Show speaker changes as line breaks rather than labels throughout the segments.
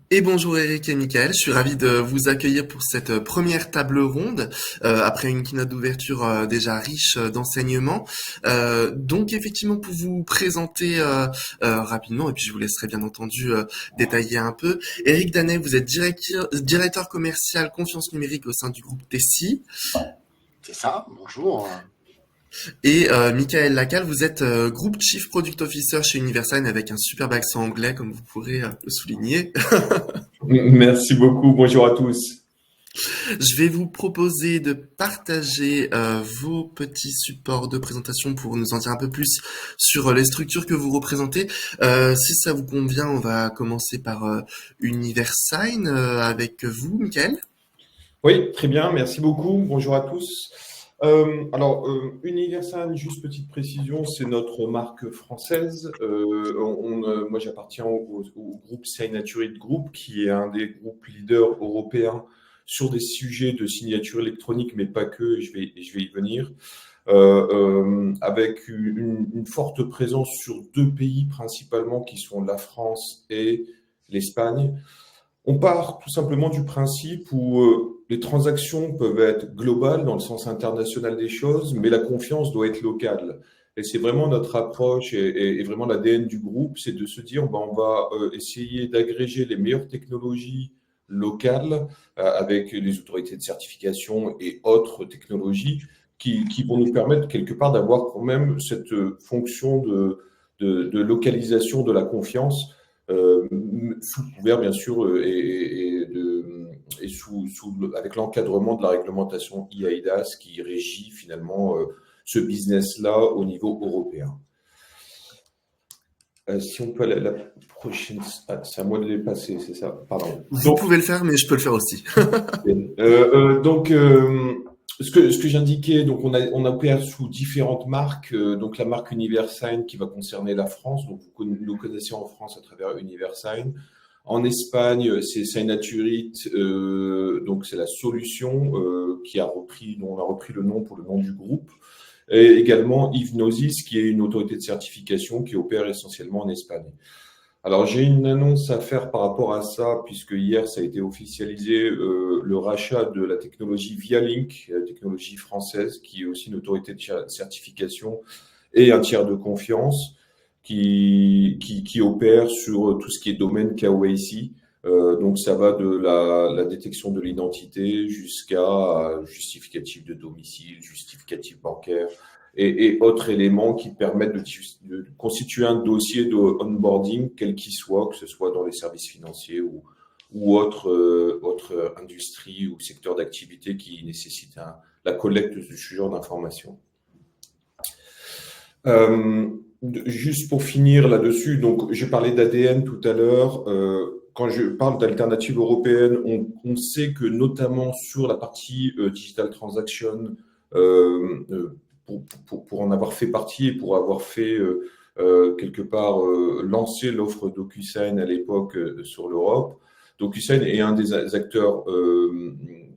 Et bonjour Eric et Michael, je suis ravi de vous accueillir pour cette première table ronde après une keynote d'ouverture déjà riche d'enseignements. Donc effectivement pour vous présenter rapidement et puis je vous laisserai bien entendu détailler un peu. Eric Danet, vous êtes directeur commercial confiance numérique au sein du groupe Tessie
C'est ça, bonjour.
et Michael Lacal, vous êtes groupe chief product officer chez Universign avec un superbe accent anglais comme vous pourrez le souligner.
Merci beaucoup. Bonjour à tous.
Je vais vous proposer de partager vos petits supports de présentation pour nous en dire un peu plus sur les structures que vous représentez. Si ça vous convient, on va commencer par Universign avec vous, Michael.
Oui, très bien. Merci beaucoup. Bonjour à tous. Universal, juste petite précision, c'est notre marque française. Moi, j'appartiens au groupe Signature Group, qui est un des groupes leaders européens sur des sujets de signature électronique, mais pas que. Je vais y venir. Avec une forte présence sur deux pays principalement, qui sont la France et l'Espagne. On part tout simplement du principe où les transactions peuvent être globales dans le sens international des choses, mais la confiance doit être locale. Et c'est vraiment notre approche et vraiment l'ADN du groupe, c'est de se dire on va essayer d'agréger les meilleures technologies locales avec les autorités de certification et autres technologies qui vont nous permettre quelque part d'avoir quand même cette fonction de localisation de la confiance sous couvert, bien sûr, avec l'encadrement de la réglementation eIDAS qui régit finalement ce business-là au niveau européen. Si on peut aller à la prochaine, c'est à moi de les passer, c'est ça? Pardon.
Vous pouvez le faire, mais je peux le faire aussi.
Ce que j'indiquais, donc on opère sous différentes marques. Donc la marque Universign qui va concerner la France, donc vous nous connaissez en France à travers Universign. En Espagne, c'est Signature, donc c'est la solution dont on a repris le nom pour le nom du groupe. Et également Hivnosis, qui est une autorité de certification qui opère essentiellement en Espagne. Alors, j'ai une annonce à faire par rapport à ça, puisque hier, ça a été officialisé le rachat de la technologie Vialink, la technologie française, qui est aussi une autorité de certification et un tiers de confiance, qui opère sur tout ce qui est domaine KYC. Donc, ça va de la détection de l'identité jusqu'à justificatif de domicile, justificatif bancaire, et autres éléments qui permettent de constituer un dossier de onboarding, quel qu'il soit, que ce soit dans les services financiers ou autre industrie ou secteur d'activité qui nécessite la collecte de ce genre d'informations. Juste pour finir là-dessus, donc j'ai parlé d'ADN tout à l'heure. Quand je parle d'alternatives européennes, on sait que notamment sur la partie digital transaction, pour en avoir fait partie et pour avoir fait quelque part lancer l'offre DocuSign à l'époque sur l'Europe. DocuSign est un des acteurs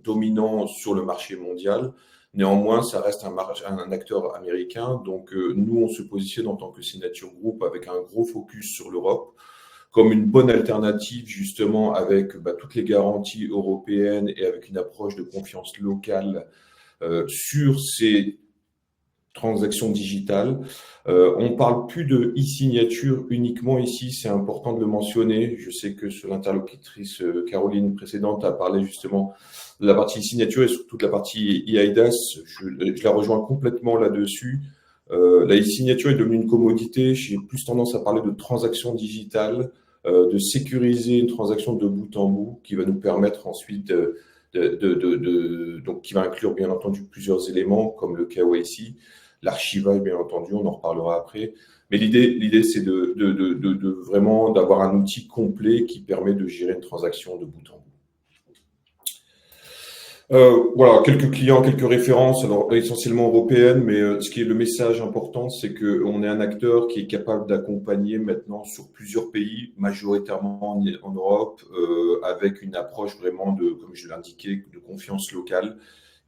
dominants sur le marché mondial. Néanmoins, ça reste un acteur américain. Donc, nous, on se positionne en tant que Signature Group avec un gros focus sur l'Europe comme une bonne alternative justement avec toutes les garanties européennes et avec une approche de confiance locale sur ces transactions digitales. On parle plus de e-signature uniquement ici, c'est important de le mentionner. Je sais que sur l'interlocutrice Caroline précédente a parlé justement de la partie e-signature et sur toute la partie eIDAS. Je la rejoins complètement là-dessus. La e-signature est devenue une commodité. J'ai plus tendance à parler de transactions digitales, de sécuriser une transaction de bout en bout qui va nous permettre ensuite donc qui va inclure bien entendu plusieurs éléments comme le KYC, l'archivage bien entendu, on en reparlera après. Mais l'idée c'est de vraiment d'avoir un outil complet qui permet de gérer une transaction de bout en bout. Voilà, quelques clients, quelques références, alors essentiellement européennes, mais ce qui est le message important, c'est qu'on est un acteur qui est capable d'accompagner maintenant sur plusieurs pays, majoritairement en Europe, avec une approche vraiment comme je l'indiquais, de confiance locale,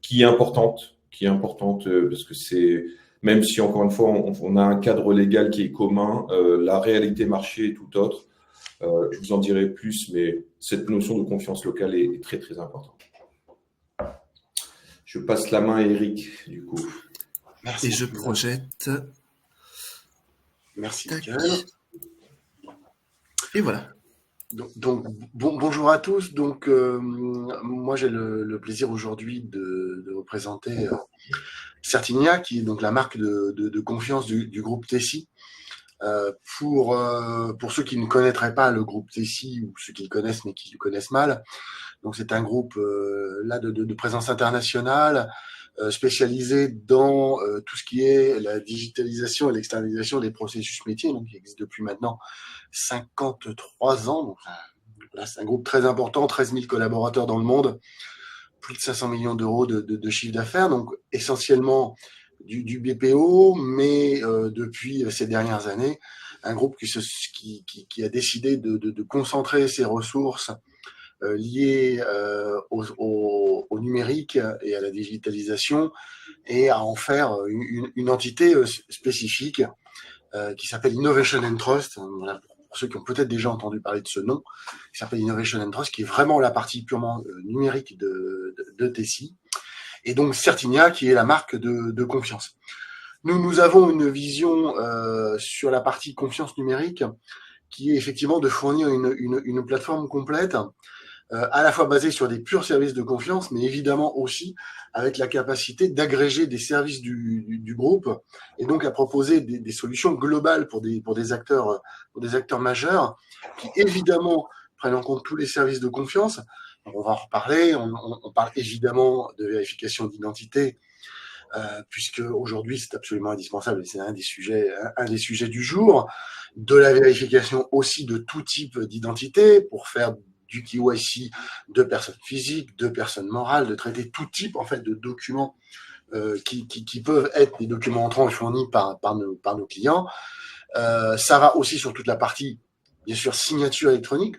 qui est importante parce que c'est, même si encore une fois on a un cadre légal qui est commun, la réalité marché est tout autre. Je vous en dirai plus, mais cette notion de confiance locale est très, très importante. Je passe la main à Eric, du coup.
Merci.
Et je projette.
Merci,
Tac.
Michael.
Et voilà.
Donc bonjour à tous. Donc, moi, j'ai le plaisir aujourd'hui de représenter Certinia, qui est donc la marque de confiance du groupe Tessi. Pour ceux qui ne connaîtraient pas le groupe Tessi ou ceux qui le connaissent mais qui le connaissent mal, donc c'est un groupe là de présence internationale spécialisé dans tout ce qui est la digitalisation et l'externalisation des processus métiers, donc qui existe depuis maintenant 53 ans. Donc là, c'est un groupe très important, 13 000 collaborateurs dans le monde, plus de 500 millions d'euros de chiffre d'affaires, donc essentiellement du BPO, mais depuis ces dernières années, un groupe qui a décidé de concentrer ses ressources liées au numérique et à la digitalisation et à en faire une entité spécifique qui s'appelle Innovation and Trust. Voilà, pour ceux qui ont peut-être déjà entendu parler de ce nom, qui s'appelle Innovation and Trust, qui est vraiment la partie purement numérique de Tessi. Et donc Certinia, qui est la marque de confiance. Nous avons une vision sur la partie confiance numérique qui est effectivement de fournir une plateforme complète, à la fois basée sur des purs services de confiance, mais évidemment aussi avec la capacité d'agréger des services du groupe et donc à proposer des solutions globales pour des acteurs majeurs qui évidemment prennent en compte tous les services de confiance. On va en reparler. On parle évidemment de vérification d'identité, puisque aujourd'hui c'est absolument indispensable et c'est un des sujets du jour. De la vérification aussi de tout type d'identité pour faire du KYC de personnes physiques, de personnes morales, de traiter tout type en fait de documents qui peuvent être des documents entrants et fournis par nos clients. Ça va aussi sur toute la partie, bien sûr, signature électronique.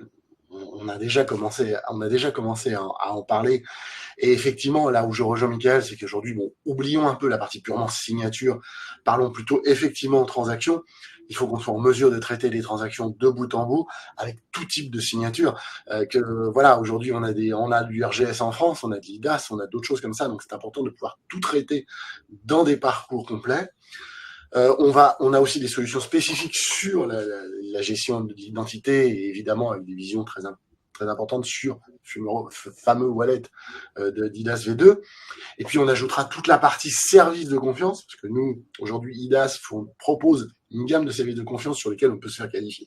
On a déjà commencé à en parler. Et effectivement, là où je rejoins Michael, c'est qu'aujourd'hui, oublions un peu la partie purement signature. Parlons plutôt effectivement transactions. Il faut qu'on soit en mesure de traiter les transactions de bout en bout avec tout type de signature. Voilà, aujourd'hui, on a du RGS en France, on a de l'IDAS, on a d'autres choses comme ça. Donc, c'est important de pouvoir tout traiter dans des parcours complets. On a aussi des solutions spécifiques sur la gestion de l'identité et évidemment avec des visions très importantes sur le fameux wallet d'IDAS V2. Et puis on ajoutera toute la partie service de confiance, parce que nous, aujourd'hui, IDAS propose une gamme de services de confiance sur lesquels on peut se faire qualifier.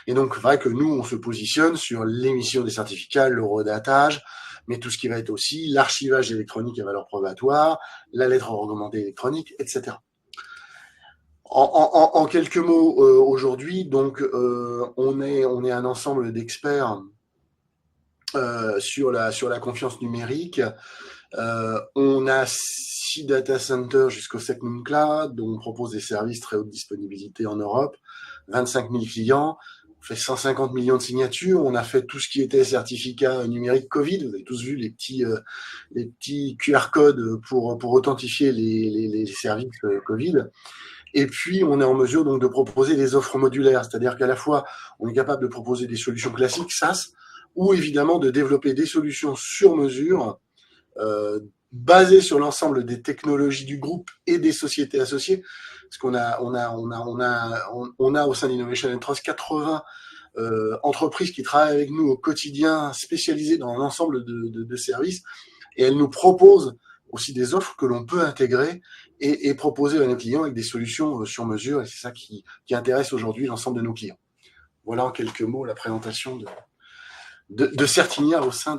Et donc, c'est vrai que nous, on se positionne sur l'émission des certificats, le redatage, mais tout ce qui va être aussi l'archivage électronique à valeur probatoire, la lettre recommandée électronique, etc. En quelques mots, aujourd'hui, donc on est un ensemble d'experts sur la confiance numérique. On a 6 data centers jusqu'au Secnum Cloud, dont on propose des services très haute disponibilité en Europe, 25 000 clients, on fait 150 millions de signatures, on a fait tout ce qui était certificat numérique Covid, vous avez tous vu les petits QR codes pour authentifier les services Covid. Et puis, on est en mesure donc de proposer des offres modulaires, c'est-à-dire qu'à la fois, on est capable de proposer des solutions classiques, SaaS, ou évidemment de développer des solutions sur mesure, basées sur l'ensemble des technologies du groupe et des sociétés associées. Parce qu'on a au sein d'Innovation and Trust 80 entreprises qui travaillent avec nous au quotidien, spécialisées dans un ensemble de services, et elles nous proposent aussi des offres que l'on peut intégrer et proposer à nos clients avec des solutions sur mesure. Et c'est ça qui intéresse aujourd'hui l'ensemble de nos clients. Voilà en quelques mots la présentation de Certinia au sein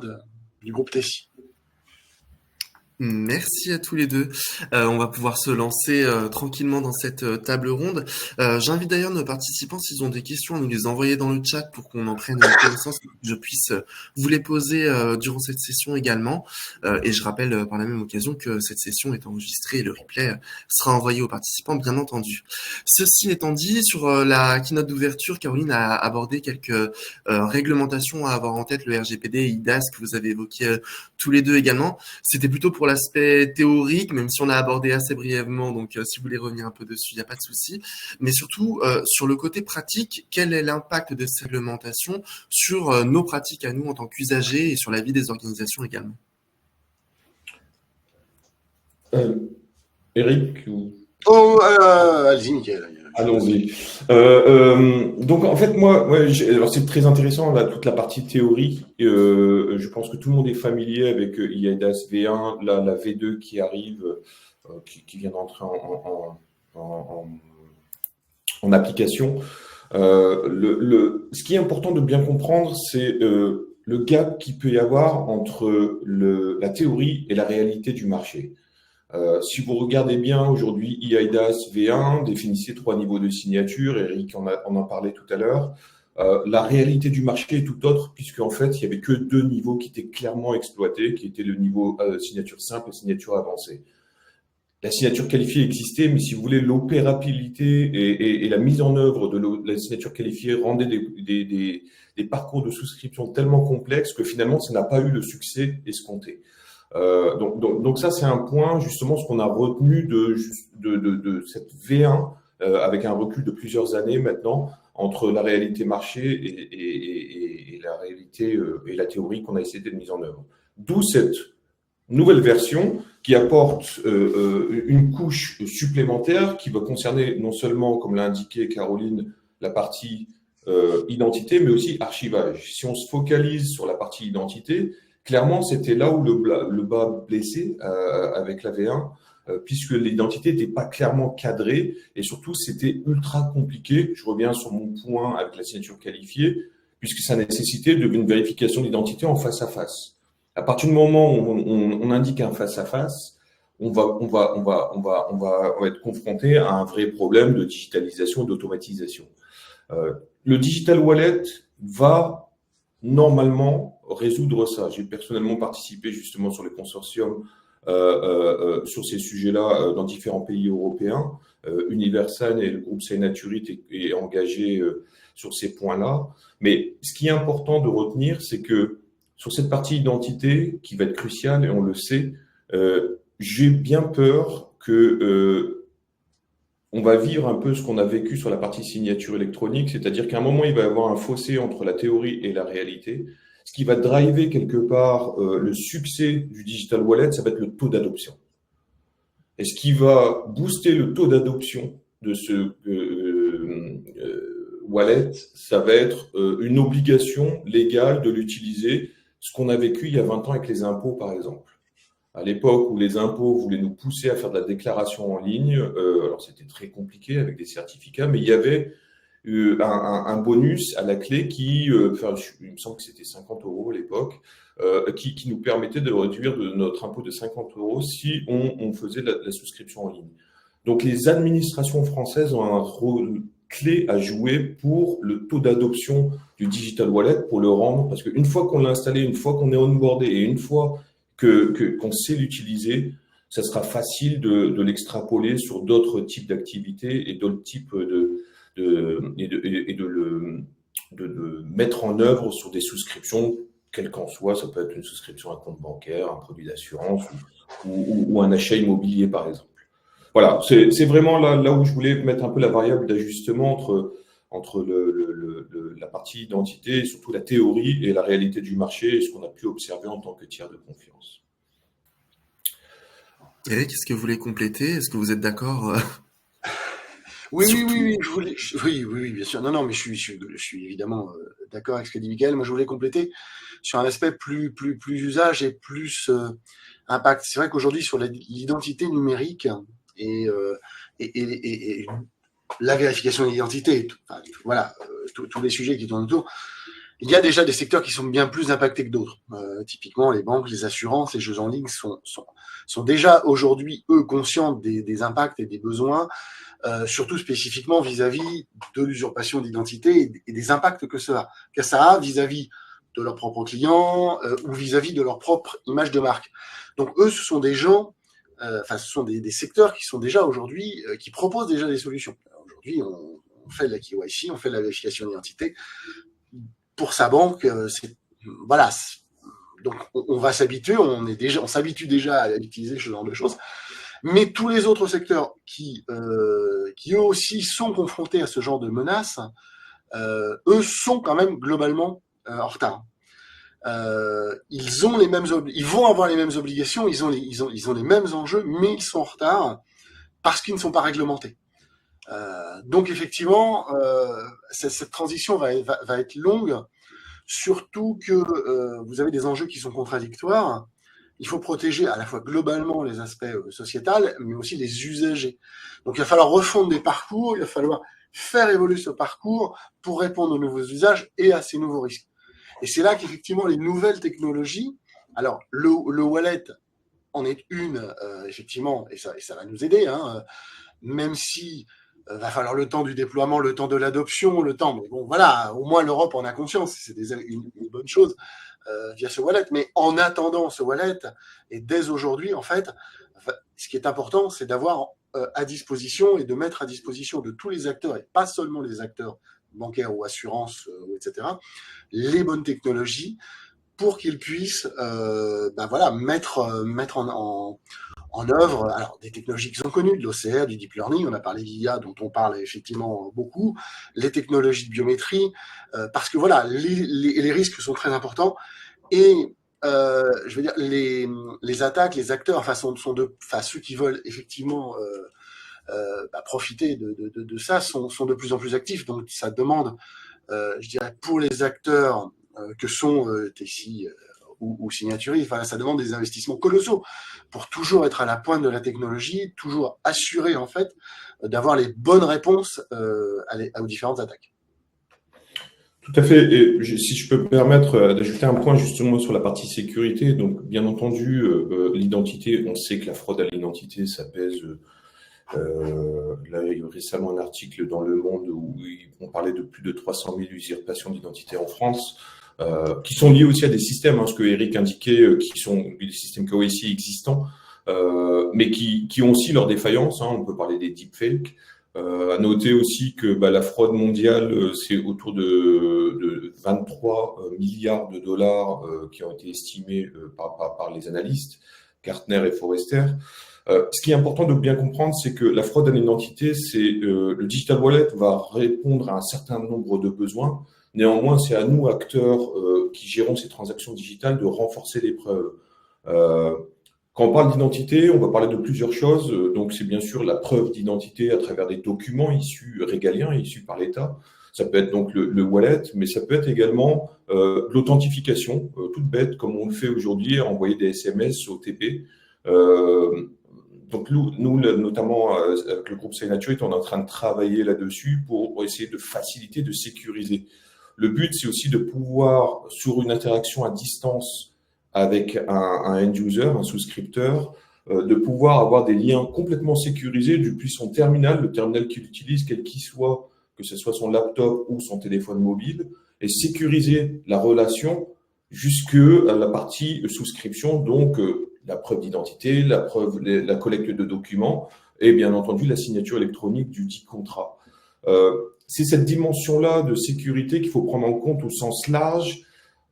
du groupe Tessi.
Merci à tous les deux. On va pouvoir se lancer tranquillement dans cette table ronde. J'invite d'ailleurs nos participants, s'ils ont des questions, à nous les envoyer dans le chat pour qu'on en prenne connaissance et que je puisse vous les poser durant cette session également. Et je rappelle par la même occasion que cette session est enregistrée et le replay sera envoyé aux participants, bien entendu. Ceci étant dit, sur la keynote d'ouverture, Caroline a abordé quelques réglementations à avoir en tête, le RGPD et IDAS que vous avez évoqué tous les deux également. C'était plutôt pour pour l'aspect théorique, même si on a abordé assez brièvement, donc si vous voulez revenir un peu dessus, il n'y a pas de souci. Mais surtout, sur le côté pratique, quel est l'impact de cette réglementation sur nos pratiques à nous en tant qu'usagers et sur la vie des organisations également?
Eric ou...
Oh, allez-y, Mickaël.
Allons-y. Donc en fait alors c'est très intéressant là, toute la partie théorie. Je pense que tout le monde est familier avec eIDAS V1, la V2 qui arrive, qui vient d'entrer en application. Ce qui est important de bien comprendre, c'est le gap qu'il peut y avoir entre la théorie et la réalité du marché. Si vous regardez bien aujourd'hui, eIDAS V1 définissait 3 niveaux de signature. Eric en parlait tout à l'heure. La réalité du marché est tout autre, puisqu'en fait, il n'y avait que 2 niveaux qui étaient clairement exploités, qui étaient le niveau signature simple et signature avancée. La signature qualifiée existait, mais si vous voulez, l'opérabilité et la mise en œuvre de la signature qualifiée rendait des parcours de souscription tellement complexes que finalement, ça n'a pas eu le succès escompté. Donc ça, c'est un point, justement, ce qu'on a retenu de cette V1 avec un recul de plusieurs années maintenant entre la réalité marché et la réalité et la théorie qu'on a essayé de mise en œuvre. D'où cette nouvelle version qui apporte une couche supplémentaire qui va concerner non seulement, comme l'a indiqué Caroline, la partie identité, mais aussi archivage. Si on se focalise sur la partie identité, clairement, c'était là où le bas blessé avec la V1, puisque l'identité n'était pas clairement cadrée et surtout, c'était ultra compliqué. Je reviens sur mon point avec la signature qualifiée, puisque ça nécessitait une vérification d'identité en face à face. À partir du moment où on indique un face à face, on va être confronté à un vrai problème de digitalisation et d'automatisation. Le digital wallet va normalement résoudre ça. J'ai personnellement participé justement sur les consortiums sur ces sujets-là dans différents pays européens. Universan et le groupe Sainaturit est engagé sur ces points-là. Mais ce qui est important de retenir, c'est que sur cette partie identité, qui va être cruciale, et on le sait, j'ai bien peur que on va vivre un peu ce qu'on a vécu sur la partie signature électronique, c'est-à-dire qu'à un moment, il va y avoir un fossé entre la théorie et la réalité. Ce qui va driver quelque part le succès du digital wallet, ça va être le taux d'adoption. Et ce qui va booster le taux d'adoption de ce wallet, ça va être une obligation légale de l'utiliser, ce qu'on a vécu il y a 20 ans avec les impôts, par exemple. À l'époque où les impôts voulaient nous pousser à faire de la déclaration en ligne, alors c'était très compliqué avec des certificats, mais il y avait un bonus à la clé qui, il me semble que c'était 50 € à l'époque, qui nous permettait de réduire notre impôt de 50 € si on faisait la souscription en ligne. Donc les administrations françaises ont un rôle clé à jouer pour le taux d'adoption du digital wallet, pour le rendre, parce qu'une fois qu'on l'a installé, une fois qu'on est onboardé et une fois qu'on sait l'utiliser, ça sera facile de l'extrapoler sur d'autres types d'activités et d'autres types de le mettre en œuvre sur des souscriptions, quelles qu'en soient. Ça peut être une souscription à un compte bancaire, un produit d'assurance ou un achat immobilier, par exemple. Voilà, c'est vraiment là où je voulais mettre un peu la variable d'ajustement entre la partie identité, et surtout la théorie et la réalité du marché et ce qu'on a pu observer en tant que tiers de confiance.
Eric, est-ce que vous voulez compléter? Est-ce que vous êtes d'accord?
Oui, bien sûr. Non, mais je suis évidemment d'accord avec ce que dit Mickaël. Moi, je voulais compléter sur un aspect plus usage et plus impact. C'est vrai qu'aujourd'hui, sur l'identité numérique et la vérification d'identité, voilà, tous les sujets qui tournent autour, il y a déjà des secteurs qui sont bien plus impactés que d'autres. Typiquement, les banques, les assurances, les jeux en ligne sont déjà aujourd'hui, eux, conscients des impacts et des besoins, surtout spécifiquement vis-à-vis de l'usurpation d'identité et des impacts que ça a vis-à-vis de leurs propres clients ou vis-à-vis de leur propre image de marque. Donc, eux, ce sont des gens, ce sont des secteurs qui sont déjà aujourd'hui, qui proposent déjà des solutions. Aujourd'hui, on fait de la KYC, on fait de la vérification d'identité. Pour sa banque, voilà. donc on va s'habituer, on s'habitue déjà à utiliser ce genre de choses. Mais tous les autres secteurs qui eux aussi sont confrontés à ce genre de menaces, eux sont quand même globalement en retard. Ils vont avoir les mêmes obligations, ils ont les mêmes enjeux, mais ils sont en retard parce qu'ils ne sont pas réglementés. Donc effectivement, cette transition va être longue, surtout que vous avez des enjeux qui sont contradictoires. Il faut protéger à la fois globalement les aspects sociétals, mais aussi les usagers. Donc il va falloir refondre des parcours, il va falloir faire évoluer ce parcours pour répondre aux nouveaux usages et à ces nouveaux risques. Et c'est là qu'effectivement les nouvelles technologies, alors le wallet en est une, effectivement, et ça va nous aider, hein, même si va falloir le temps du déploiement, le temps de l'adoption, le temps. Mais bon, voilà, au moins l'Europe en a conscience, c'est une bonne chose via ce wallet. Mais en attendant ce wallet, et dès aujourd'hui, en fait, ce qui est important, c'est d'avoir à disposition et de mettre à disposition de tous les acteurs, et pas seulement les acteurs bancaires ou assurances, etc., les bonnes technologies pour qu'ils puissent mettre en œuvre alors des technologies qui sont connues, de l'OCR, du deep learning, on a parlé d'IA dont on parle effectivement beaucoup, les technologies de biométrie, parce que voilà, les risques sont très importants et je veux dire les attaques, les acteurs, enfin ceux qui veulent effectivement profiter de ça sont de plus en plus actifs, donc ça demande, je dirais, pour les acteurs que sont Tessie ou Signatury, enfin, ça demande des investissements colossaux pour toujours être à la pointe de la technologie, toujours assurer en fait d'avoir les bonnes réponses aux différentes attaques.
Tout à fait. Et si je peux me permettre d'ajouter un point justement sur la partie sécurité, donc bien entendu, l'identité, on sait que la fraude à l'identité, ça pèse. Là, il y a eu récemment un article dans Le Monde où on parlait de plus de 300 000 usurpations d'identité en France, qui sont liées aussi à des systèmes, hein, ce que Eric indiquait, qui sont des systèmes KYC existants, mais qui ont aussi leurs défaillances. Hein, on peut parler des deepfakes. À noter aussi que la fraude mondiale, c'est autour de 23 milliards de dollars qui ont été estimés par les analystes, Gartner et Forrester. Ce qui est important de bien comprendre, c'est que la fraude à l'identité, le digital wallet va répondre à un certain nombre de besoins. Néanmoins, c'est à nous, acteurs qui gérons ces transactions digitales, de renforcer les preuves. Quand on parle d'identité, on va parler de plusieurs choses. Donc, c'est bien sûr la preuve d'identité à travers des documents issus régaliens, issus par l'État. Ça peut être donc le wallet, mais ça peut être également l'authentification, toute bête, comme on le fait aujourd'hui, envoyer des SMS au TP. Donc, nous, notamment avec le groupe Signatury, on est en train de travailler là-dessus pour essayer de faciliter, de sécuriser. Le but, c'est aussi de pouvoir, sur une interaction à distance avec un end-user, un souscripteur, de pouvoir avoir des liens complètement sécurisés depuis son terminal, le terminal qu'il utilise, quel qu'il soit, que ce soit son laptop ou son téléphone mobile, et sécuriser la relation jusque à la partie souscription, donc la preuve d'identité, la collecte de documents et bien entendu la signature électronique du dit contrat. C'est cette dimension-là de sécurité qu'il faut prendre en compte au sens large.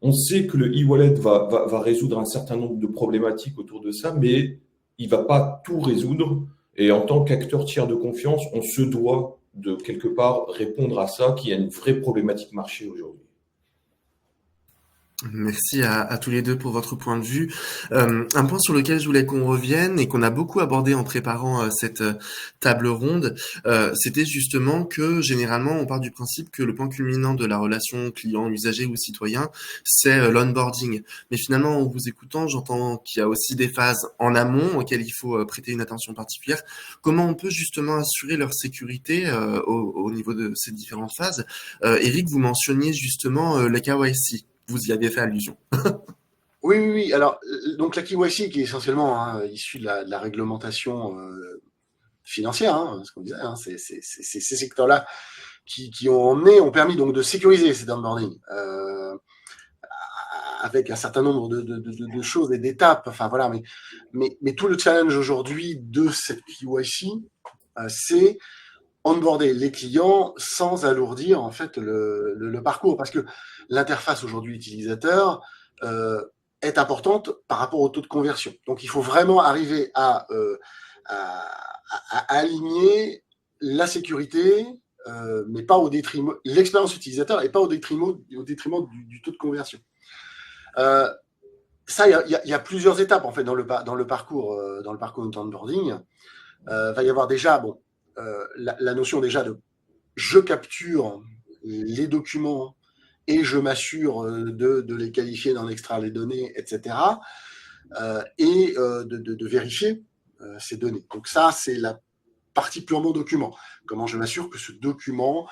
On sait que le e-wallet va résoudre un certain nombre de problématiques autour de ça, mais il ne va pas tout résoudre. Et en tant qu'acteur tiers de confiance, on se doit de quelque part répondre à ça, qui est une vraie problématique marché aujourd'hui.
Merci à tous les deux pour votre point de vue. Un point sur lequel je voulais qu'on revienne et qu'on a beaucoup abordé en préparant cette table ronde, c'était justement que généralement on part du principe que le point culminant de la relation client, usager ou citoyen, c'est l'onboarding. Mais finalement, en vous écoutant, j'entends qu'il y a aussi des phases en amont auxquelles il faut prêter une attention particulière. Comment on peut justement assurer leur sécurité au niveau de ces différentes phases? Eric, vous mentionniez justement le KYC. Vous y avez fait allusion.
Oui. Alors, donc la KYC, qui est essentiellement issue de la réglementation financière, ce qu'on disait, c'est ces secteurs-là qui ont permis donc de sécuriser cet onboarding avec un certain nombre de choses et d'étapes. Enfin voilà, mais tout le challenge aujourd'hui de cette KYC, c'est onboarder les clients sans alourdir en fait le parcours, parce que l'interface aujourd'hui utilisateur, est importante par rapport au taux de conversion. Donc, il faut vraiment arriver à aligner la sécurité, mais pas au détriment, l'expérience utilisateur et pas au détriment du taux de conversion. Ça, il y a plusieurs étapes en fait dans le parcours d'onboarding. Va y avoir déjà la notion déjà de je capture les documents et je m'assure de les qualifier, d'en extraire les données, etc. Et de vérifier ces données. Donc ça, c'est la partie purement document. Comment je m'assure que ce document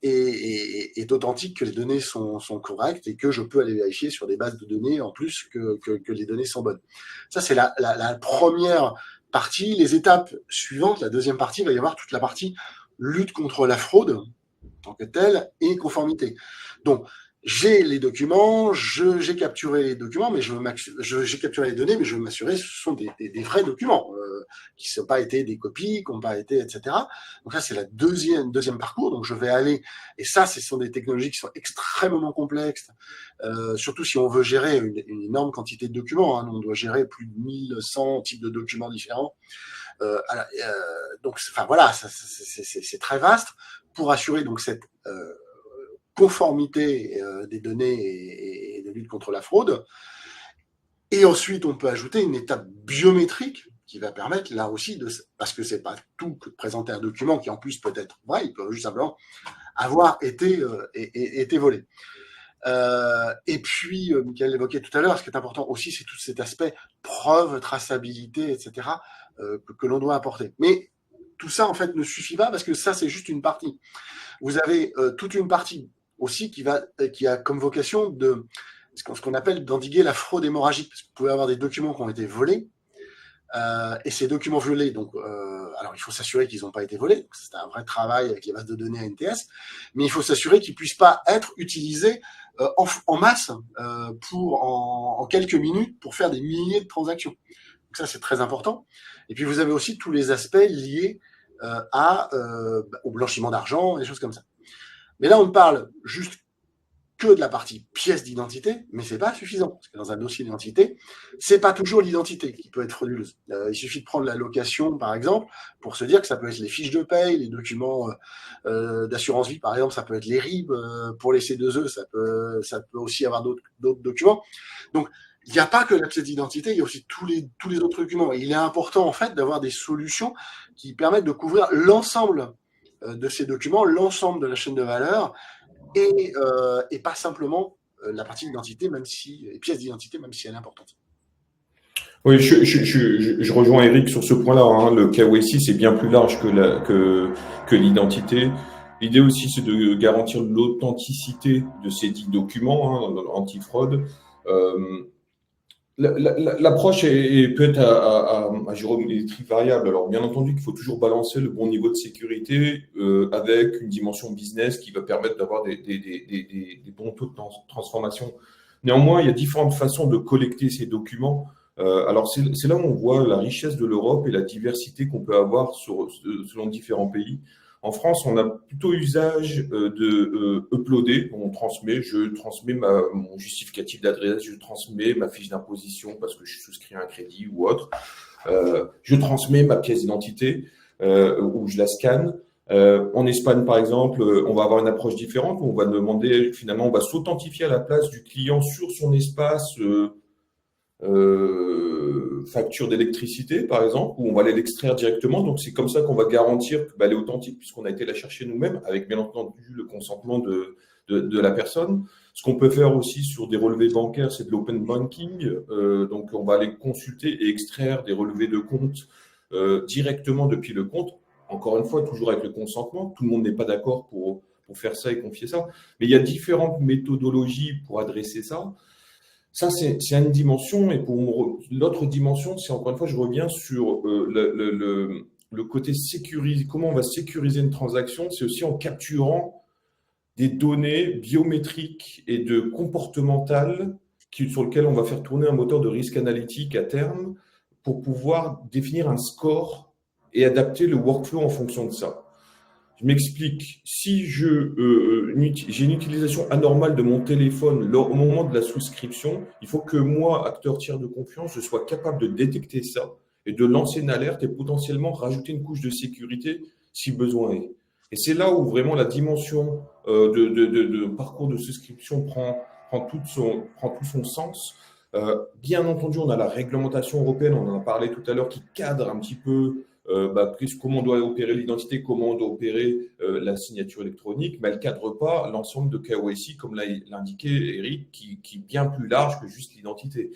est authentique, que les données sont correctes et que je peux aller vérifier sur des bases de données en plus que les données sont bonnes. Ça, c'est la première partie. Les étapes suivantes, la deuxième partie, il va y avoir toute la partie lutte contre la fraude en tant que telle et conformité. Donc, j'ai les documents, j'ai capturé les documents, mais j'ai capturé les données, mais je veux m'assurer que ce sont des vrais documents, qui n'ont pas été des copies, qui n'ont pas été, etc. Donc là, c'est la deuxième parcours. Donc je vais aller, et ça, ce sont des technologies qui sont extrêmement complexes, surtout si on veut gérer une énorme quantité de documents. Hein. On doit gérer plus de 1100 types de documents différents. Donc, enfin voilà, c'est très vaste pour assurer donc cette conformité des données et de lutte contre la fraude. Et ensuite, on peut ajouter une étape biométrique qui va permettre là aussi parce que c'est pas tout que de présenter un document qui en plus peut être vrai, il peut juste simplement avoir été volé. Et puis, Michael l'évoquait tout à l'heure, ce qui est important aussi, c'est tout cet aspect preuve, traçabilité, etc. Que l'on doit apporter. Mais tout ça, en fait, ne suffit pas parce que ça, c'est juste une partie. Vous avez toute une partie aussi qui a comme vocation de ce qu'on appelle d'endiguer la fraude hémorragique. Parce que vous pouvez avoir des documents qui ont été volés, et ces documents volés, donc, alors il faut s'assurer qu'ils n'ont pas été volés. C'est un vrai travail avec les bases de données ANTS, mais il faut s'assurer qu'ils ne puissent pas être utilisés en masse en quelques minutes pour faire des milliers de transactions. Donc ça, c'est très important. Et puis vous avez aussi tous les aspects liés au blanchiment d'argent, des choses comme ça. Mais là, on ne parle juste que de la partie pièce d'identité, mais c'est pas suffisant. Parce que dans un dossier d'identité, c'est pas toujours l'identité qui peut être frauduleuse. Il suffit de prendre la location, par exemple, pour se dire que ça peut être les fiches de paye, les documents d'assurance vie, par exemple, ça peut être les RIB pour les C2E, ça peut aussi avoir d'autres documents. Donc, il n'y a pas que la pièce d'identité, il y a aussi tous les autres documents. Et il est important, en fait, d'avoir des solutions qui permettent de couvrir l'ensemble de ces documents, l'ensemble de la chaîne de valeur, et pas simplement la partie d'identité, pièce d'identité, même si elle est importante.
Oui, je rejoins Eric sur ce point-là. Hein. Le KYC, c'est bien plus large que l'identité. L'idée aussi, c'est de garantir l'authenticité de ces dits documents, hein, anti-fraude. L'approche peut être à géométrie variable. Alors, bien entendu qu'il faut toujours balancer le bon niveau de sécurité avec une dimension business qui va permettre d'avoir des bons taux de transformation. Néanmoins, il y a différentes façons de collecter ces documents. Alors, c'est là où on voit la richesse de l'Europe et la diversité qu'on peut avoir selon différents pays. En France, on a plutôt usage de uploader. Je transmets mon justificatif d'adresse, je transmets ma fiche d'imposition parce que je souscris à un crédit ou autre. Je transmets ma pièce d'identité ou je la scanne. En Espagne, par exemple, on va avoir une approche différente. On va demander, finalement, on va s'authentifier à la place du client sur son espace facture d'électricité, par exemple, où on va aller l'extraire directement. Donc, c'est comme ça qu'on va garantir qu'elle est authentique puisqu'on a été la chercher nous-mêmes, avec bien entendu le consentement de la personne. Ce qu'on peut faire aussi sur des relevés bancaires, c'est de l'open banking. Donc, on va aller consulter et extraire des relevés de compte directement depuis le compte. Encore une fois, toujours avec le consentement. Tout le monde n'est pas d'accord pour faire ça et confier ça. Mais il y a différentes méthodologies pour adresser ça. Ça, c'est une dimension. Et pour l'autre dimension, c'est encore une fois, je reviens sur le côté sécurisé. Comment on va sécuriser une transaction? C'est aussi en capturant des données biométriques et de comportementales sur lesquelles on va faire tourner un moteur de risque analytique à terme pour pouvoir définir un score et adapter le workflow en fonction de ça. Je m'explique. Si j'ai une utilisation anormale de mon téléphone au moment de la souscription, il faut que moi, acteur tiers de confiance, je sois capable de détecter ça et de lancer une alerte et potentiellement rajouter une couche de sécurité si besoin est. Et c'est là où vraiment la dimension de parcours de souscription prend tout son sens. Bien entendu, on a la réglementation européenne, on en a parlé tout à l'heure, qui cadre un petit peu comment on doit opérer l'identité, comment on doit opérer la signature électronique, mais elle ne cadre pas l'ensemble de KYC, comme l'a indiqué Eric, qui est bien plus large que juste l'identité.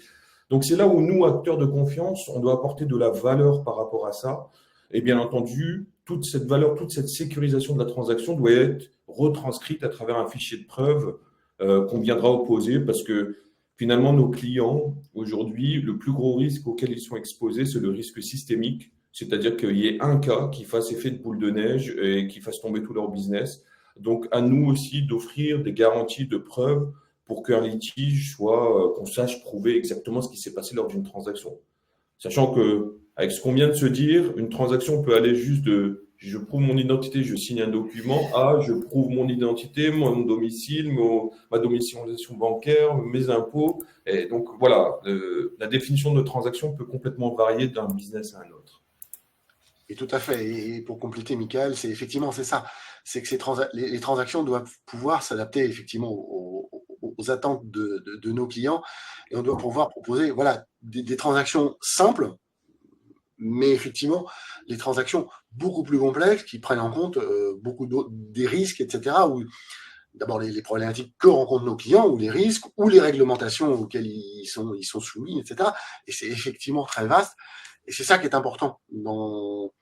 Donc c'est là où nous, acteurs de confiance, on doit apporter de la valeur par rapport à ça. Et bien entendu, toute cette valeur, toute cette sécurisation de la transaction doit être retranscrite à travers un fichier de preuve qu'on viendra opposer, parce que finalement, nos clients, aujourd'hui, le plus gros risque auquel ils sont exposés, c'est le risque systémique. C'est-à-dire qu'il y ait un cas qui fasse effet de boule de neige et qui fasse tomber tout leur business. Donc, à nous aussi d'offrir des garanties de preuve pour qu'un litige soit, qu'on sache prouver exactement ce qui s'est passé lors d'une transaction. Sachant que, avec ce qu'on vient de se dire, une transaction peut aller juste de je prouve mon identité, je signe un document, à je prouve mon identité, mon domicile, ma domiciliation bancaire, mes impôts. Et donc, voilà, la définition de transaction peut complètement varier d'un business à un autre.
Et tout à fait. Et pour compléter, Michael, c'est effectivement c'est ça. C'est que les transactions doivent pouvoir s'adapter effectivement aux attentes de nos clients, et on doit pouvoir proposer voilà des transactions simples, mais effectivement des transactions beaucoup plus complexes qui prennent en compte beaucoup des risques, etc. Où d'abord les problématiques que rencontrent nos clients, ou les risques, ou les réglementations auxquelles ils sont soumis, etc. Et c'est effectivement très vaste. Et c'est ça qui est important dans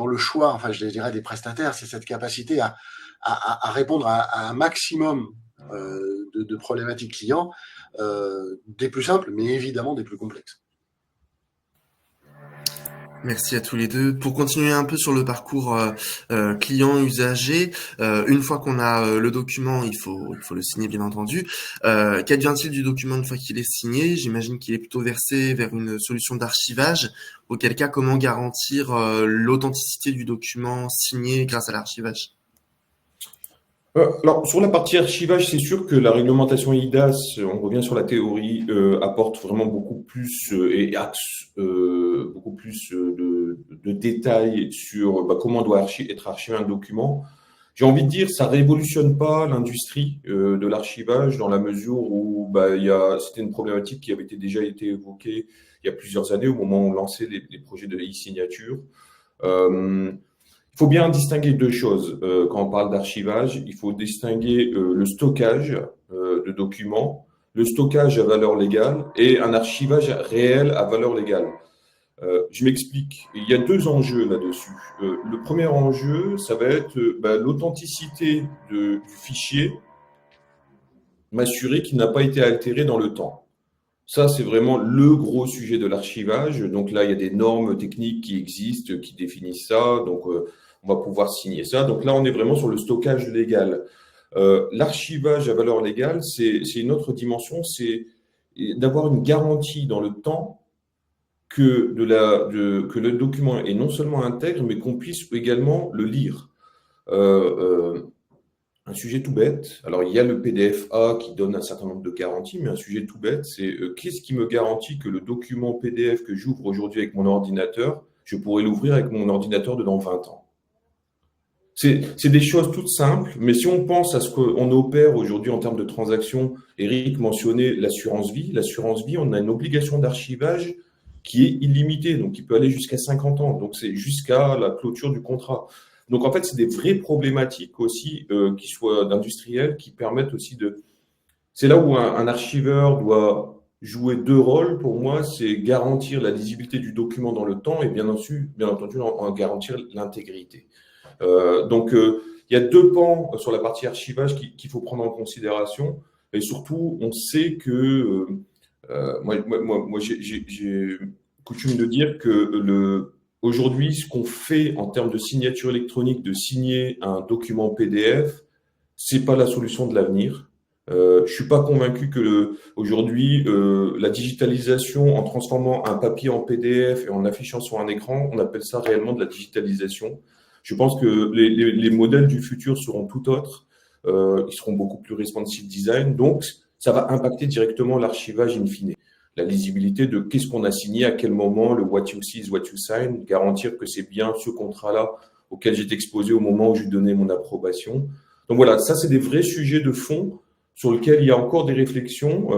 le choix, enfin je dirais, des prestataires, c'est cette capacité à répondre à un maximum de problématiques clients, des plus simples, mais évidemment des plus complexes.
Merci à tous les deux. Pour continuer un peu sur le parcours client-usager, une fois qu'on a le document, il faut le signer bien entendu. Qu'advient-il du document une fois qu'il est signé? J'imagine qu'il est plutôt versé vers une solution d'archivage. Auquel cas, comment garantir l'authenticité du document signé grâce à l'archivage?
Alors, sur la partie archivage, c'est sûr que la réglementation eIDAS, on revient sur la théorie, apporte vraiment beaucoup plus et axe beaucoup plus de détails sur comment doit être archivé un document. J'ai envie de dire, ça révolutionne pas l'industrie de l'archivage, dans la mesure où c'était une problématique qui avait déjà été évoquée il y a plusieurs années, au moment où on lançait les projets de e-signature. Il faut bien distinguer deux choses quand on parle d'archivage. Il faut distinguer le stockage de documents, le stockage à valeur légale et un archivage réel à valeur légale. Je m'explique. Il y a deux enjeux là-dessus. Le premier enjeu, ça va être l'authenticité du fichier, m'assurer qu'il n'a pas été altéré dans le temps. Ça, c'est vraiment le gros sujet de l'archivage. Donc là, il y a des normes techniques qui existent, qui définissent ça. Donc, on va pouvoir signer ça. Donc là, on est vraiment sur le stockage légal. L'archivage à valeur légale, c'est une autre dimension. C'est d'avoir une garantie dans le temps que le document est non seulement intègre, mais qu'on puisse également le lire. Un sujet tout bête, alors il y a le PDF-A qui donne un certain nombre de garanties, mais un sujet tout bête, c'est qu'est-ce qui me garantit que le document PDF que j'ouvre aujourd'hui avec mon ordinateur, je pourrai l'ouvrir avec mon ordinateur dans 20 ans? C'est des choses toutes simples, mais si on pense à ce qu'on opère aujourd'hui en termes de transactions, Eric mentionnait l'assurance vie. L'assurance vie, on a une obligation d'archivage qui est illimitée, donc qui peut aller jusqu'à 50 ans, donc c'est jusqu'à la clôture du contrat. Donc, en fait, c'est des vraies problématiques aussi, qui soient d'industriels, qui permettent aussi de… C'est là où un archiveur doit jouer deux rôles, pour moi, c'est garantir la lisibilité du document dans le temps et bien entendu en garantir l'intégrité. Donc, il y a deux pans sur la partie archivage qu'il faut prendre en considération. Et surtout, on sait que… moi j'ai coutume de dire que aujourd'hui, ce qu'on fait en termes de signature électronique, de signer un document PDF, c'est pas la solution de l'avenir. Je suis pas convaincu que aujourd'hui, la digitalisation, en transformant un papier en PDF et en affichant sur un écran, on appelle ça réellement de la digitalisation. Je pense que les modèles du futur seront tout autres. Ils seront beaucoup plus responsive design. Donc, ça va impacter directement l'archivage in fine. La lisibilité de qu'est-ce qu'on a signé, à quel moment, le what you see is what you sign, garantir que c'est bien ce contrat-là auquel j'étais exposé au moment où je lui donnais mon approbation. Donc voilà, ça, c'est des vrais sujets de fond sur lesquels il y a encore des réflexions.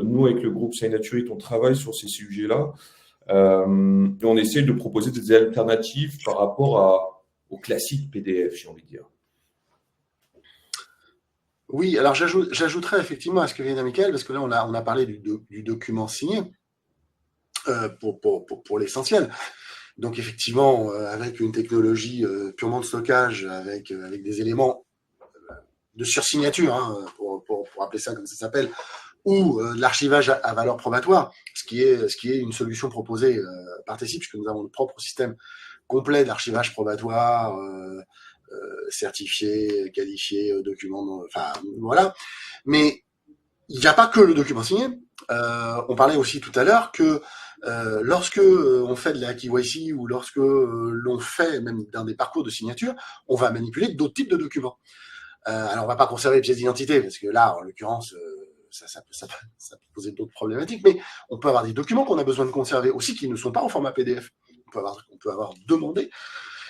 Nous, avec le groupe Signaturite, on travaille sur ces sujets-là. Et on essaie de proposer des alternatives par rapport au classique PDF, j'ai envie de dire.
Oui, alors j'ajouterais effectivement à ce que vient de dire Michael, parce que là on a parlé du document signé pour l'essentiel. Donc effectivement, avec une technologie purement de stockage, avec des éléments de sursignature, hein, pour appeler ça comme ça s'appelle, ou de l'archivage à valeur probatoire, ce qui est une solution proposée par Tessie, puisque nous avons notre propre système complet d'archivage probatoire, certifié, qualifié, document, enfin voilà. Mais il n'y a pas que le document signé. On parlait aussi tout à l'heure que lorsque on fait de la KYC ou lorsque l'on fait même dans des parcours de signature, on va manipuler d'autres types de documents. Alors on va pas conserver les pièces d'identité parce que là, en l'occurrence, ça peut poser d'autres problématiques, mais on peut avoir des documents qu'on a besoin de conserver aussi qui ne sont pas en format PDF. On peut avoir demandé.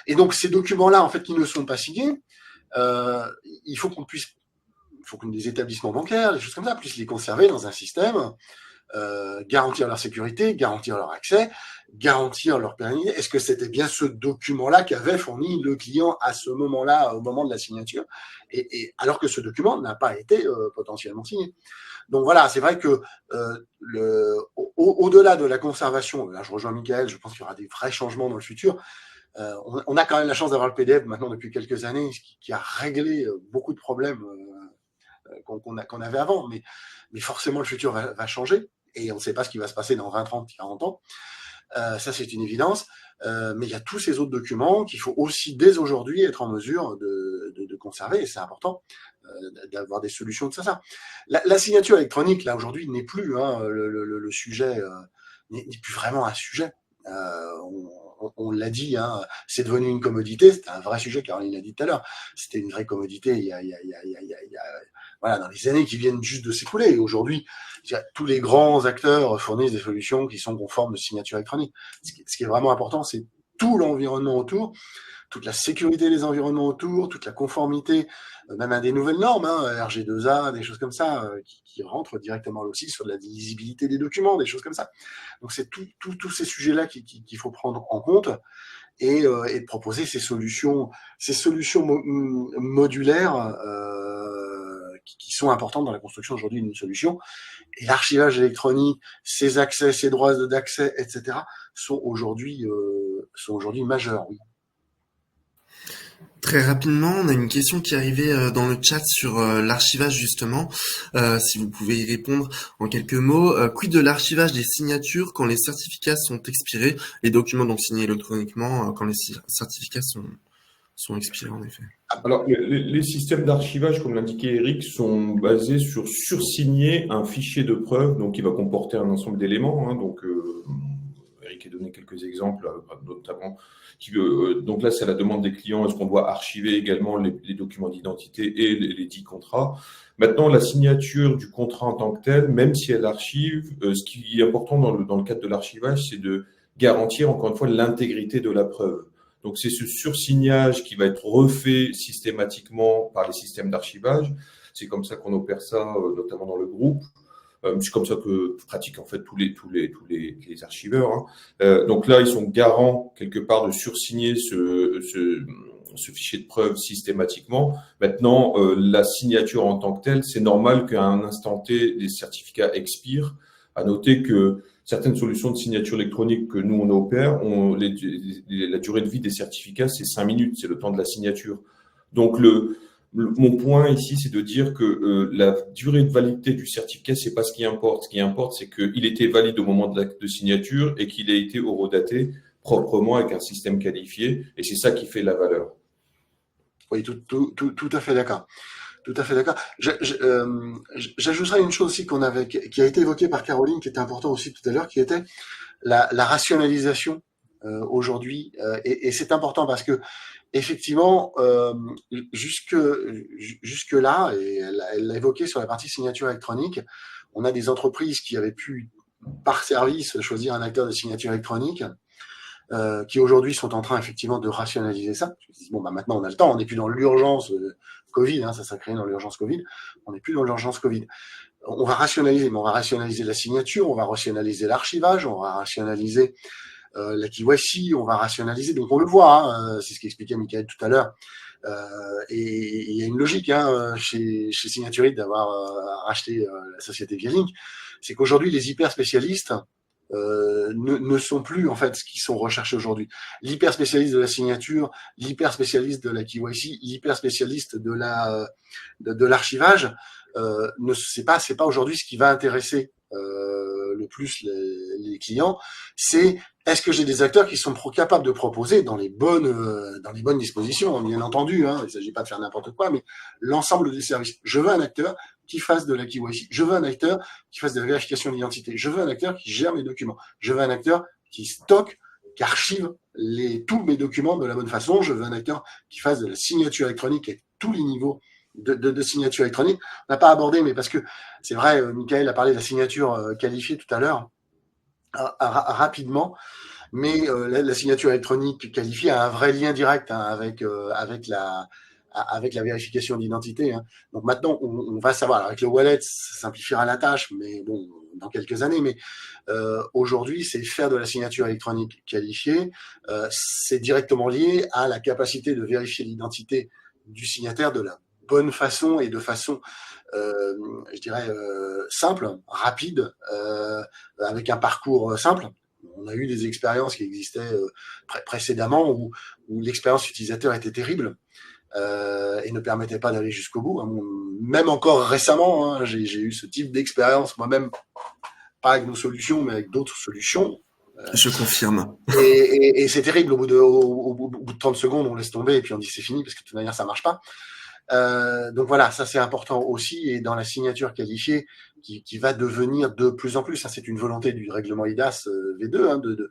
Et donc ces documents-là, en fait, qui ne sont pas signés, il faut que des établissements bancaires, des choses comme ça, puissent les conserver dans un système, garantir leur sécurité, garantir leur accès, garantir leur pérennité. Est-ce que c'était bien ce document-là qu'avait fourni le client à ce moment-là, au moment de la signature, et alors que ce document n'a pas été potentiellement signé. Donc voilà, c'est vrai que au-delà de la conservation, là je rejoins Michael, je pense qu'il y aura des vrais changements dans le futur. On a quand même la chance d'avoir le PDF maintenant depuis quelques années, qui a réglé beaucoup de problèmes qu'on avait avant, mais forcément le futur va changer, et on ne sait pas ce qui va se passer dans 20, 30, 40 ans. Ça, c'est une évidence. Mais il y a tous ces autres documents qu'il faut aussi, dès aujourd'hui, être en mesure de conserver, et c'est important d'avoir des solutions de ça. La signature électronique, là, aujourd'hui, n'est plus le sujet, n'est plus vraiment un sujet. On l'a dit, hein, c'est devenu une commodité. C'était un vrai sujet, Caroline l'a dit tout à l'heure. C'était une vraie commodité il y a voilà, dans les années qui viennent juste de s'écouler. Et aujourd'hui, tous les grands acteurs fournissent des solutions qui sont conformes de signature électronique. Ce qui est vraiment important, c'est tout l'environnement autour, toute la sécurité des environnements autour, toute la conformité, même à des nouvelles normes, hein, RG2A, des choses comme ça, qui rentrent directement aussi sur la lisibilité des documents, des choses comme ça. Donc c'est tous ces sujets-là qu'il faut prendre en compte, et de proposer ces solutions modulaires qui sont importantes dans la construction aujourd'hui d'une solution. Et l'archivage électronique, ses accès, ses droits d'accès, etc., sont aujourd'hui majeurs. Oui.
Très rapidement, on a une question qui est arrivée dans le chat sur l'archivage justement. Si vous pouvez y répondre en quelques mots. Quid de l'archivage des signatures quand les certificats sont expirés, les documents donc signés électroniquement quand les certificats sont expirés en effet.
Alors, les systèmes d'archivage, comme l'indiquait Eric, sont basés sur sursigner un fichier de preuve, donc qui va comporter un ensemble d'éléments. Hein, donc, Eric a donné quelques exemples, notamment. Donc là, c'est la demande des clients. Est-ce qu'on doit archiver également les documents d'identité et les 10 contrats? Maintenant, la signature du contrat en tant que tel, même si elle archive, ce qui est important dans le cadre de l'archivage, c'est de garantir, encore une fois, l'intégrité de la preuve. Donc, c'est ce sursignage qui va être refait systématiquement par les systèmes d'archivage. C'est comme ça qu'on opère ça, notamment dans le groupe. C'est comme ça que pratiquent en fait tous les archiveurs. Hein. Donc là, ils sont garants quelque part de sursigner ce fichier de preuve systématiquement. Maintenant, la signature en tant que telle, c'est normal qu'à un instant T, les certificats expirent. À noter que certaines solutions de signature électronique que nous, on opère, la durée de vie des certificats, c'est 5 minutes, c'est le temps de la signature. Donc, mon point ici, c'est de dire que la durée de validité du certificat, c'est pas ce qui importe. Ce qui importe, c'est qu'il était valide au moment de l'acte de signature et qu'il a été horodaté proprement avec un système qualifié. Et c'est ça qui fait la valeur.
Oui, tout à fait d'accord. Tout à fait d'accord. J'ajouterais une chose aussi qui a été évoquée par Caroline, qui était important aussi tout à l'heure, qui était la rationalisation aujourd'hui. Et c'est important parce que effectivement, jusque là, et elle l'a évoqué sur la partie signature électronique, on a des entreprises qui avaient pu, par service, choisir un acteur de signature électronique, qui aujourd'hui sont en train effectivement de rationaliser ça. Bon, bah maintenant on a le temps, on n'est plus dans l'urgence Covid, ça s'est créé dans l'urgence Covid, on n'est plus dans l'urgence Covid. On va rationaliser, mais on va rationaliser la signature, on va rationaliser l'archivage, on va rationaliser la KYC, on va rationaliser. Donc on le voit, c'est ce qu'expliquait Michael tout à l'heure. Et il y a une logique chez Signaturite d'avoir racheté la société Vialink, c'est qu'aujourd'hui les hyper spécialistes ne sont plus en fait ce qui sont recherchés aujourd'hui. L'hyper spécialiste de la signature, l'hyper spécialiste de la KYC, l'hyper spécialiste de l'archivage, c'est pas aujourd'hui ce qui va intéresser le plus les clients. C'est est-ce que j'ai des acteurs qui sont capables de proposer dans les bonnes dispositions, bien entendu. Il ne s'agit pas de faire n'importe quoi, mais l'ensemble des services. Je veux un acteur qui fasse de la KYC. Je veux un acteur qui fasse de la vérification d'identité. Je veux un acteur qui gère mes documents. Je veux un acteur qui stocke, qui archive tous mes documents de la bonne façon. Je veux un acteur qui fasse de la signature électronique à tous les niveaux de signature électronique. On n'a pas abordé, mais parce que c'est vrai, Michael a parlé de la signature qualifiée tout à l'heure, rapidement, mais la signature électronique qualifiée a un vrai lien direct avec la vérification d'identité. Donc maintenant, on va savoir. Alors avec le wallet, ça simplifiera la tâche, mais bon, dans quelques années. Mais aujourd'hui, c'est faire de la signature électronique qualifiée. C'est directement lié à la capacité de vérifier l'identité du signataire de la bonne façon et de façon, je dirais, simple, rapide, avec un parcours simple. On a eu des expériences qui existaient précédemment où l'expérience utilisateur était terrible. Et ne permettait pas d'aller jusqu'au bout. Même encore récemment, j'ai eu ce type d'expérience moi-même, pas avec nos solutions, mais avec d'autres solutions.
Je confirme.
Et c'est terrible, au bout de 30 secondes, on laisse tomber et puis on dit c'est fini parce que de toute manière, ça marche pas. Donc voilà, ça c'est important aussi, et dans la signature qualifiée qui va devenir de plus en plus, ça c'est une volonté du règlement IDAS V2 de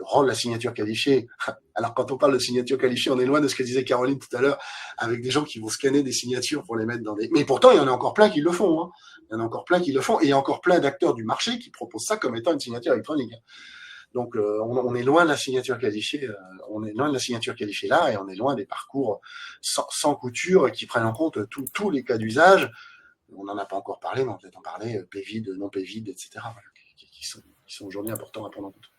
rendre la signature qualifiée. Alors quand on parle de signature qualifiée, on est loin de ce que disait Caroline tout à l'heure, avec des gens qui vont scanner des signatures pour les mettre dans des... Mais pourtant, il y en a encore plein qui le font. Il y en a encore plein qui le font, et il y a encore plein d'acteurs du marché qui proposent ça comme étant une signature électronique. Donc on est loin de la signature qualifiée, là, et on est loin des parcours sans couture qui prennent en compte tous les cas d'usage. On n'en a pas encore parlé, mais on peut peut-être en parler, PVID, non PVID, etc., qui sont aujourd'hui importants à prendre en compte.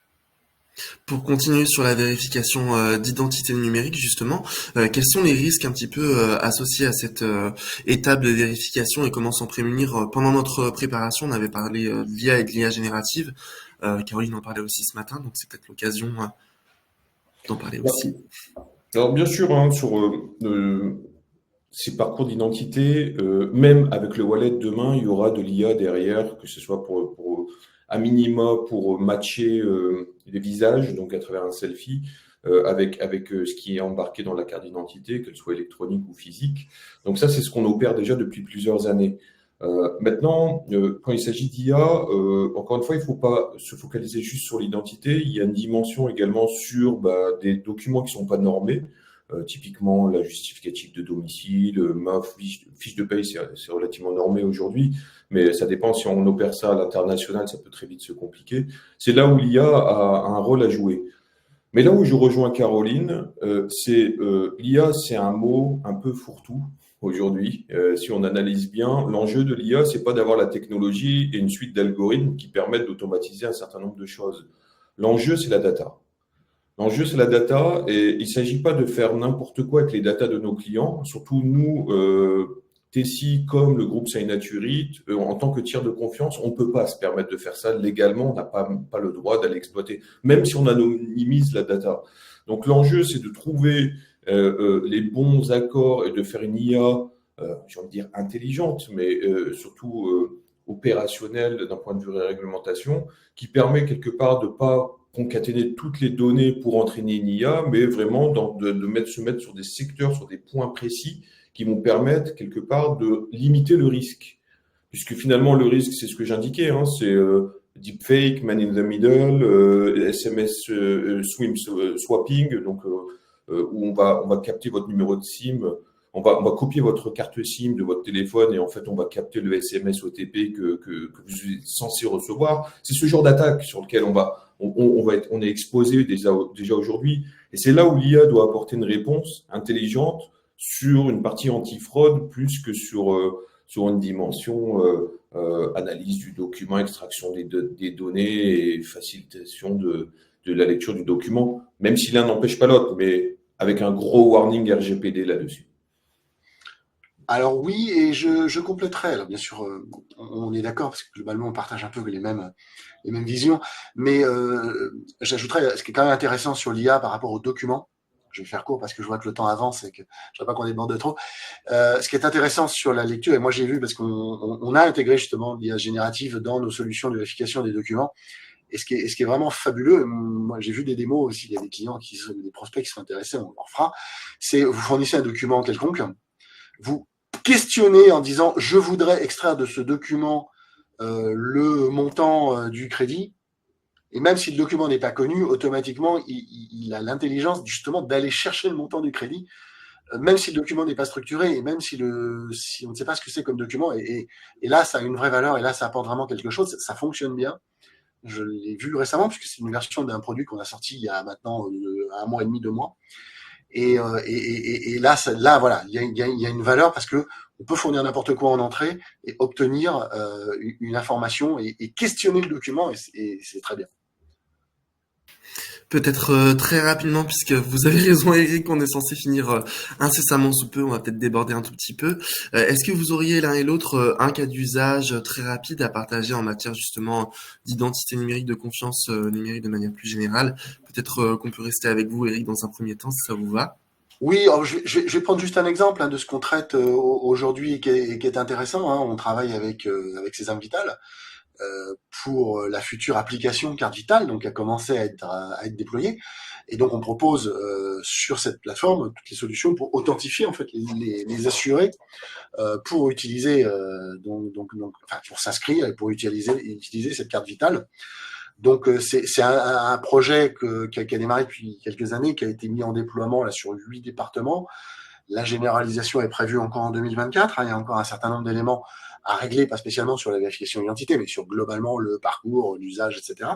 Pour continuer sur la vérification d'identité numérique, justement, quels sont les risques un petit peu associés à cette étape de vérification et comment s'en prémunir? Pendant notre préparation, on avait parlé de l'IA et de l'IA générative. Caroline en parlait aussi ce matin, donc c'est peut-être l'occasion d'en parler aussi.
Alors bien sûr, sur ces parcours d'identité, même avec le wallet demain, il y aura de l'IA derrière, que ce soit pour à minima pour matcher les visages, donc à travers un selfie, avec ce qui est embarqué dans la carte d'identité, qu'elle soit électronique ou physique. Donc ça, c'est ce qu'on opère déjà depuis plusieurs années. Maintenant, quand il s'agit d'IA, encore une fois, il ne faut pas se focaliser juste sur l'identité. Il y a une dimension également sur des documents qui ne sont pas normés. Typiquement, la justificative de domicile, MAF, fiche de paye, c'est relativement normé aujourd'hui, mais ça dépend si on opère ça à l'international, ça peut très vite se compliquer. C'est là où l'IA a un rôle à jouer. Mais là où je rejoins Caroline, l'IA, c'est un mot un peu fourre-tout aujourd'hui. Si on analyse bien, l'enjeu de l'IA, c'est pas d'avoir la technologie et une suite d'algorithmes qui permettent d'automatiser un certain nombre de choses. L'enjeu, c'est la data. L'enjeu, c'est la data, et il ne s'agit pas de faire n'importe quoi avec les datas de nos clients. Surtout nous, Tessie, comme le groupe Signaturite, en tant que tiers de confiance, on ne peut pas se permettre de faire ça légalement. On n'a pas le droit d'aller exploiter, même si on anonymise la data. Donc l'enjeu, c'est de trouver les bons accords et de faire une IA, j'ai envie de dire intelligente, mais surtout opérationnelle d'un point de vue réglementation, qui permet quelque part de ne pas concaténer toutes les données pour entraîner une IA, mais vraiment se mettre sur des secteurs, sur des points précis qui vont permettre quelque part de limiter le risque. Puisque finalement, le risque, c'est ce que j'indiquais, c'est deepfake, man in the middle, SMS swapping. Donc, où on va capter votre numéro de SIM. On va copier votre carte SIM de votre téléphone et en fait, on va capter le SMS OTP que vous êtes censé recevoir. C'est ce genre d'attaque sur lequel on est exposé déjà aujourd'hui. Et c'est là où l'IA doit apporter une réponse intelligente sur une partie anti-fraude plus que sur une dimension analyse du document, extraction des données et facilitation de la lecture du document, même si l'un n'empêche pas l'autre, mais avec un gros warning RGPD là-dessus.
Alors oui, et je compléterai. Alors bien sûr, on est d'accord parce que globalement on partage un peu les mêmes visions, mais j'ajouterais ce qui est quand même intéressant sur l'IA par rapport aux documents. Je vais faire court parce que je vois que le temps avance et que je ne veux pas qu'on déborde trop. Ce qui est intéressant sur la lecture, et moi j'ai vu parce qu'on a intégré justement l'IA générative dans nos solutions de vérification des documents, et ce qui est vraiment fabuleux, moi j'ai vu des démos aussi, il y a des clients des prospects qui sont intéressés, on leur fera, c'est vous fournissez un document quelconque, vous questionnez en disant je voudrais extraire de ce document le montant du crédit, et même si le document n'est pas connu, automatiquement il a l'intelligence justement d'aller chercher le montant du crédit, même si le document n'est pas structuré et même si on ne sait pas ce que c'est comme document, et là ça a une vraie valeur et là ça apporte vraiment quelque chose, ça fonctionne bien. Je l'ai vu récemment puisque c'est une version d'un produit qu'on a sorti il y a maintenant 1 mois et demi, 2 mois. Et là, voilà, il y a une valeur parce que on peut fournir n'importe quoi en entrée et obtenir une information et questionner le document, et c'est très bien.
Peut-être très rapidement, puisque vous avez raison Eric, on est censé finir incessamment sous peu, on va peut-être déborder un tout petit peu. Est-ce que vous auriez l'un et l'autre un cas d'usage très rapide à partager en matière justement d'identité numérique, de confiance numérique de manière plus générale? Peut-être qu'on peut rester avec vous Eric dans un premier temps si ça vous va.
Oui, alors je vais prendre juste un exemple de ce qu'on traite aujourd'hui et qui est intéressant. On travaille avec Sésame Vital pour la future application Carte Vitale, donc qui a commencé à être déployée. Et donc on propose sur cette plateforme toutes les solutions pour authentifier en fait les assurés pour utiliser enfin pour s'inscrire et pour utiliser cette carte Vitale. Donc c'est un projet qui a démarré depuis quelques années, qui a été mis en déploiement là sur 8 départements. La généralisation est prévue encore en 2024. Il y a encore un certain nombre d'éléments à régler, pas spécialement sur la vérification d'identité, mais sur globalement le parcours, l'usage, etc.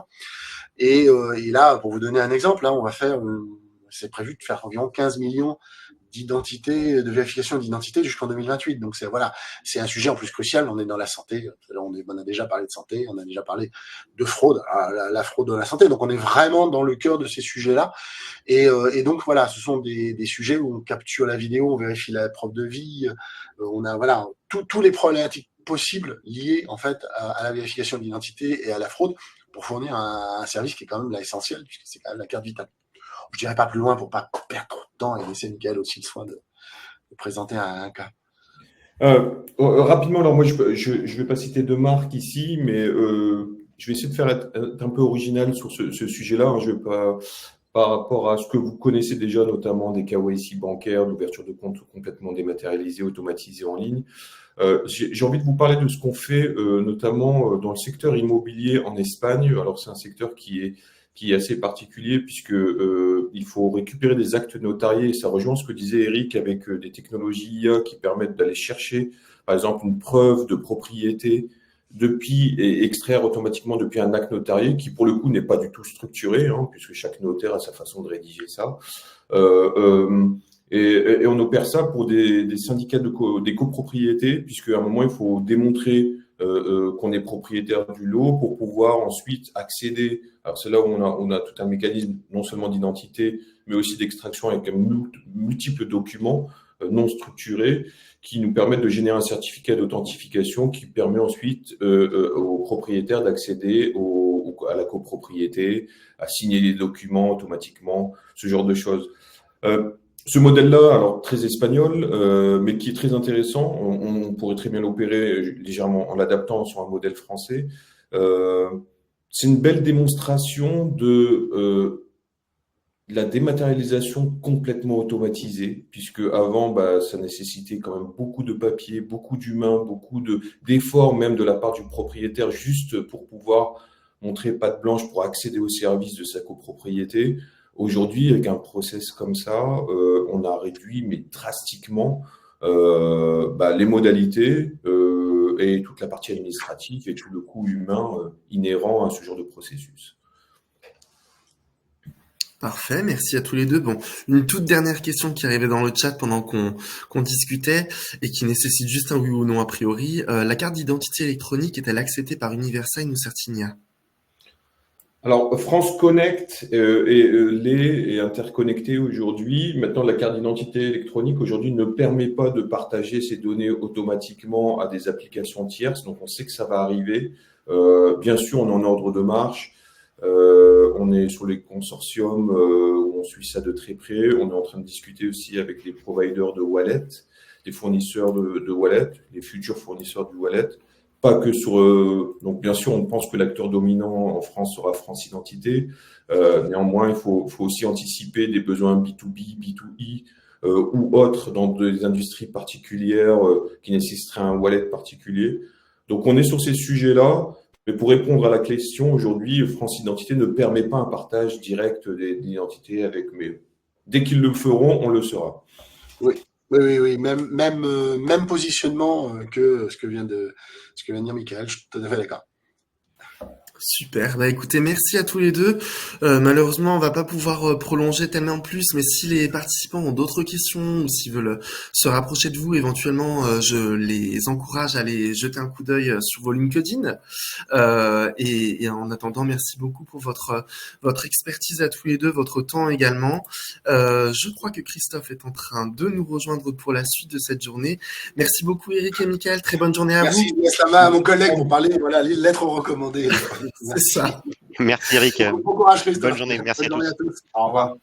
Et là, pour vous donner un exemple, là, c'est prévu de faire environ 15 millions de vérification d'identité jusqu'en 2028. Donc c'est un sujet en plus crucial. On est dans la santé. On a déjà parlé de santé, on a déjà parlé de fraude, la fraude de la santé. Donc on est vraiment dans le cœur de ces sujets-là. Et donc voilà, ce sont des sujets où on capture la vidéo, on vérifie la preuve de vie. On a tous les problématiques possibles liées en fait à la vérification d'identité et à la fraude pour fournir un service qui est quand même là essentiel puisque c'est quand même la carte vitale. Je dirais pas plus loin pour pas perdre trop de temps et laisser Michael aussi le soin de présenter un cas.
Rapidement, alors moi je vais pas citer de marque ici, mais je vais essayer de être un peu original sur ce sujet-là. Je vais pas, par rapport à ce que vous connaissez déjà, notamment des KYC bancaires, d'ouverture de compte complètement dématérialisés, automatisés en ligne. J'ai envie de vous parler de ce qu'on fait, notamment dans le secteur immobilier en Espagne. Alors c'est un secteur qui est assez particulier puisque il faut récupérer des actes notariés, et ça rejoint ce que disait Eric avec des technologies IA qui permettent d'aller chercher, par exemple, une preuve de propriété et extraire automatiquement depuis un acte notarié qui, pour le coup, n'est pas du tout structuré, puisque chaque notaire a sa façon de rédiger ça. Et on opère ça pour des syndicats des copropriétés, puisqu'à un moment, il faut démontrer qu'on est propriétaire du lot pour pouvoir ensuite accéder. Alors c'est là où on a tout un mécanisme non seulement d'identité, mais aussi d'extraction avec multiples documents non structurés qui nous permettent de générer un certificat d'authentification qui permet ensuite aux propriétaires d'accéder à la copropriété, à signer les documents automatiquement, ce genre de choses. Ce modèle-là, alors très espagnol, mais qui est très intéressant, on pourrait très bien l'opérer légèrement en l'adaptant sur un modèle français. C'est une belle démonstration de la dématérialisation complètement automatisée, puisque avant, ça nécessitait quand même beaucoup de papier, beaucoup d'humains, beaucoup d'efforts même de la part du propriétaire, juste pour pouvoir montrer patte blanche pour accéder au service de sa copropriété. Aujourd'hui, avec un process comme ça, on a réduit mais drastiquement les modalités et toute la partie administrative et tout le coût humain inhérent à ce genre de processus.
Parfait, merci à tous les deux. Bon, une toute dernière question qui arrivait dans le chat pendant qu'on discutait et qui nécessite juste un oui ou non a priori. La carte d'identité électronique est-elle acceptée par Universign ou Certinia?
Alors, France Connect est interconnectée aujourd'hui. Maintenant, la carte d'identité électronique aujourd'hui ne permet pas de partager ces données automatiquement à des applications tierces. Donc, on sait que ça va arriver. Bien sûr, on est en ordre de marche. On est sur les consortiums où on suit ça de très près. On est en train de discuter aussi avec les providers de wallet, les fournisseurs de wallet, les futurs fournisseurs de wallet. Pas que sur. Donc, bien sûr, on pense que l'acteur dominant en France sera France Identité. Néanmoins, il faut aussi anticiper des besoins B2B, B2E ou autres dans des industries particulières qui nécessiteraient un wallet particulier. Donc, on est sur ces sujets-là. Mais pour répondre à la question, aujourd'hui, France Identité ne permet pas un partage direct d'identité avec. Mais dès qu'ils le feront, on le saura.
Oui. Oui. Même positionnement que ce que vient de dire Michael. Je suis tout à fait d'accord.
Super. Bah écoutez, merci à tous les deux. Malheureusement, on va pas pouvoir prolonger tellement plus, mais si les participants ont d'autres questions ou s'ils veulent se rapprocher de vous, éventuellement, je les encourage à aller jeter un coup d'œil sur vos LinkedIn. Et en attendant, merci beaucoup pour votre expertise à tous les deux, votre temps également. Je crois que Christophe est en train de nous rejoindre pour la suite de cette journée. Merci beaucoup Eric et Michael. Très bonne journée à vous.
Merci Slama, à mon collègue pour parler. Voilà, lettre recommandée.
C'est ça.
Merci Eric.
Bon courage Christophe.
Bonne journée. Merci
Bonne journée
à tous.
à tous. Au revoir.